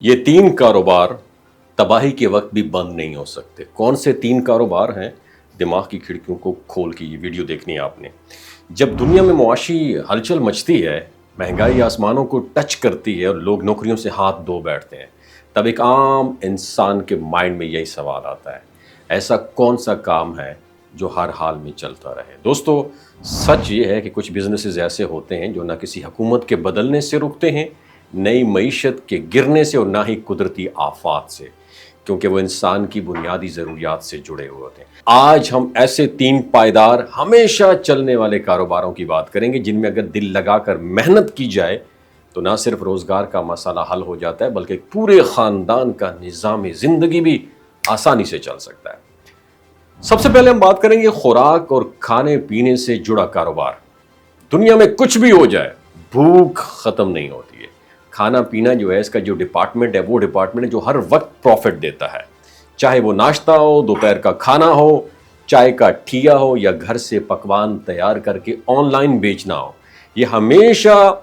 یہ تین کاروبار تباہی کے وقت بھی بند نہیں ہو سکتے۔ کون سے تین کاروبار ہیں؟ دماغ کی کھڑکیوں کو کھول کے یہ ویڈیو دیکھنی ہے آپ نے۔ جب دنیا میں معاشی ہلچل مچتی ہے، مہنگائی آسمانوں کو ٹچ کرتی ہے اور لوگ نوکریوں سے ہاتھ دھو بیٹھتے ہیں، تب ایک عام انسان کے مائنڈ میں یہی سوال آتا ہے، ایسا کون سا کام ہے جو ہر حال میں چلتا رہے؟ دوستو، سچ یہ ہے کہ کچھ بزنسز ایسے ہوتے ہیں جو نہ کسی حکومت کے بدلنے سے رکتے ہیں، نئی معیشت کے گرنے سے، اور نہ ہی قدرتی آفات سے، کیونکہ وہ انسان کی بنیادی ضروریات سے جڑے ہوئے ہوتے ہیں۔ آج ہم ایسے تین پائیدار ہمیشہ چلنے والے کاروباروں کی بات کریں گے جن میں اگر دل لگا کر محنت کی جائے تو نہ صرف روزگار کا مسئلہ حل ہو جاتا ہے بلکہ پورے خاندان کا نظام زندگی بھی آسانی سے چل سکتا ہے۔ سب سے پہلے ہم بات کریں گے خوراک اور کھانے پینے سے جڑا کاروبار۔ دنیا میں کچھ بھی ہو جائے، بھوک ختم نہیں ہوتی ہے۔ کھانا پینا جو ہے، اس کا جو ڈپارٹمنٹ ہے، وہ ڈپارٹمنٹ ہے جو ہر وقت پروفٹ دیتا ہے، چاہے وہ ناشتہ ہو، دوپہر کا کھانا ہو، چائے کا ٹھیا ہو، یا گھر سے پکوان تیار کر کے آن لائن بیچنا ہو، یہ ہمیشہ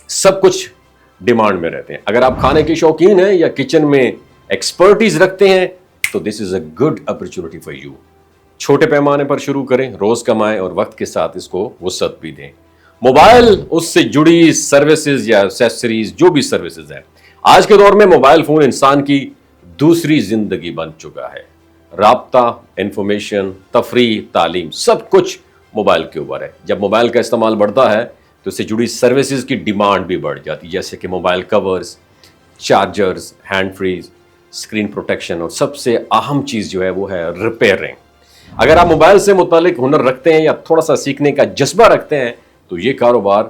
سب کچھ ڈیمانڈ میں رہتے ہیں۔ اگر آپ کھانے کے شوقین ہیں یا کچن میں ایکسپرٹیز رکھتے ہیں تو this is a good opportunity for you. چھوٹے پیمانے پر شروع کریں، روز کمائیں اور وقت کے ساتھ اس کو وسعت بھی دیں۔ موبائل، اس سے جڑی سروسز یا ایکسیسریز، جو بھی سروسز ہیں، آج کے دور میں موبائل فون انسان کی دوسری زندگی بن چکا ہے۔ رابطہ، انفارمیشن، تفریح، تعلیم، سب کچھ موبائل کے اوپر ہے۔ جب موبائل کا استعمال بڑھتا ہے تو اس سے جڑی سروسز کی ڈیمانڈ بھی بڑھ جاتی ہے، جیسے کہ mobile covers, chargers, hand frees, screen protection, اور سب سے اہم چیز جو ہے وہ ہے ریپیئرنگ۔ اگر آپ موبائل سے متعلق ہنر رکھتے ہیں یا تھوڑا سا سیکھنے کا جذبہ رکھتے ہیں تو یہ کاروبار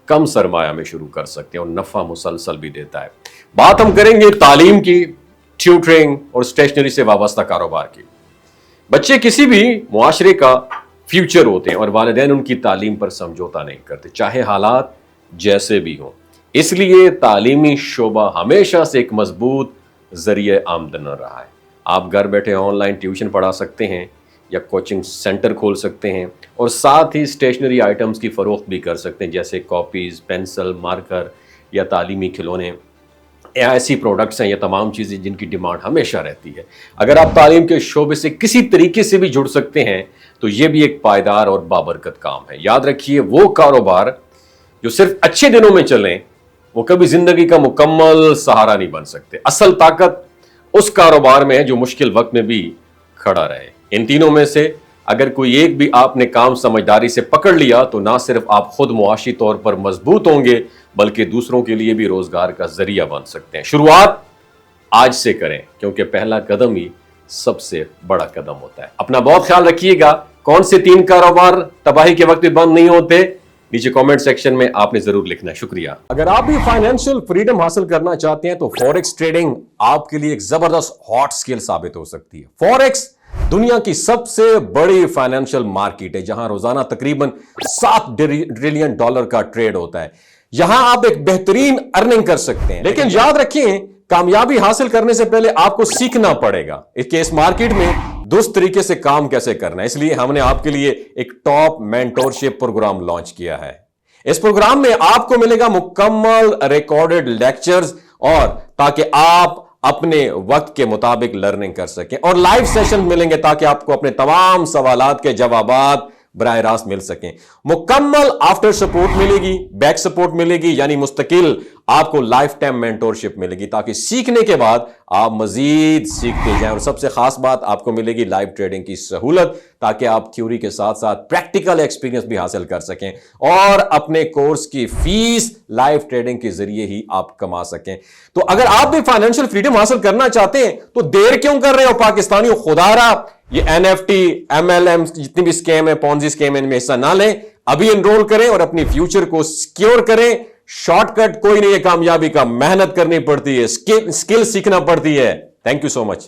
کم سرمایہ میں شروع کر سکتے ہیں اور نفع مسلسل بھی دیتا ہے۔ بات ہم کریں گے تعلیم کی، ٹیوٹرنگ اور اسٹیشنری سے وابستہ کاروبار کی۔ بچے کسی بھی معاشرے کا فیوچر ہوتے ہیں اور والدین ان کی تعلیم پر سمجھوتا نہیں کرتے، چاہے حالات جیسے بھی ہوں۔ اس لیے تعلیمی شعبہ ہمیشہ سے ایک مضبوط ذریعہ آمدن رہا ہے۔ آپ گھر بیٹھے آن لائن ٹیوشن پڑھا سکتے ہیں یا کوچنگ سینٹر کھول سکتے ہیں، اور ساتھ ہی اسٹیشنری آئٹمز کی فروخت بھی کر سکتے ہیں، جیسے کاپیز، پینسل، مارکر یا تعلیمی کھلونے۔ ایسی پروڈکٹس ہیں، یہ تمام چیزیں جن کی ڈیمانڈ ہمیشہ رہتی ہے۔ اگر آپ تعلیم کے شعبے سے کسی طریقے سے بھی جڑ سکتے ہیں تو یہ بھی ایک پائیدار اور بابرکت کام ہے۔ یاد رکھیے، وہ کاروبار جو صرف اچھے دنوں میں چلیں وہ کبھی زندگی کا مکمل سہارا نہیں بن سکتے۔ اصل طاقت اس کاروبار میں ہے جو مشکل وقت میں بھی کھڑا رہے۔ ان تینوں میں سے اگر کوئی ایک بھی آپ نے کام سمجھداری سے پکڑ لیا تو نہ صرف آپ خود معاشی طور پر مضبوط ہوں گے بلکہ دوسروں کے لیے بھی روزگار کا ذریعہ بن سکتے ہیں۔ شروعات آج سے کریں، کیونکہ پہلا قدم ہی سب سے بڑا قدم ہوتا ہے۔ اپنا بہت خیال رکھیے گا۔ کون سے تین کاروبار تباہی کے وقت بھی بند نہیں ہوتے؟ نیچے کامنٹ سیکشن میں آپ نے ضرور لکھنا ہے۔ شکریہ۔ اگر آپ بھی فائنینشیل فریڈم حاصل کرنا چاہتے ہیں تو فوریکس ٹریڈنگ آپ کے لیے ایک زبردست ہاٹ سکل ثابت ہو سکتی ہے۔ فوریکس دنیا کی سب سے بڑی فائنینشیل مارکیٹ ہے، جہاں روزانہ تقریباً $7 ٹریلین کا ٹریڈ ہوتا ہے۔ یہاں آپ ایک بہترین ارننگ کر سکتے ہیں، لیکن یاد رکھیں، کامیابی حاصل کرنے سے پہلے آپ کو سیکھنا پڑے گا کہ اس مارکیٹ میں درست طریقے سے کام کیسے کرنا ہے۔ اس لیے ہم نے آپ کے لیے ایک ٹاپ مینٹورشپ پروگرام لانچ کیا ہے۔ اس پروگرام میں آپ کو ملے گا مکمل ریکارڈڈ لیکچرز، اور تاکہ آپ اپنے وقت کے مطابق لرننگ کر سکیں، اور لائیو سیشن ملیں گے تاکہ آپ کو اپنے تمام سوالات کے جوابات براہ راست مل سکیں۔ مکمل آفٹر سپورٹ ملے گی، بیک سپورٹ ملے گی، یعنی مستقل آپ کو لائف ٹائم مینٹورشپ ملے گی تاکہ سیکھنے کے بعد آپ مزید سیکھتے جائیں۔ اور سب سے خاص بات، آپ کو ملے گی لائیو ٹریڈنگ کی سہولت تاکہ آپ تھیوری کے ساتھ ساتھ پریکٹیکل ایکسپیرینس بھی حاصل کر سکیں اور اپنے کورس کی فیس لائیو ٹریڈنگ کے ذریعے ہی آپ کما سکیں۔ تو اگر آپ بھی فائنینشیل فریڈم حاصل کرنا چاہتے ہیں تو دیر کیوں کر رہے ہو پاکستانیوں؟ خدا رہا یہ NFT، MLM، جتنی بھی اسکیم ہے، پونزی اسکیم ہے، ان میں حصہ نہ لیں۔ ابھی انرول کریں اور اپنی فیوچر کو سیکیور کریں۔ شارٹ کٹ کوئی نہیں ہے کامیابی کا، محنت کرنی پڑتی ہے، اسکل سیکھنا پڑتی ہے۔ Thank you so much.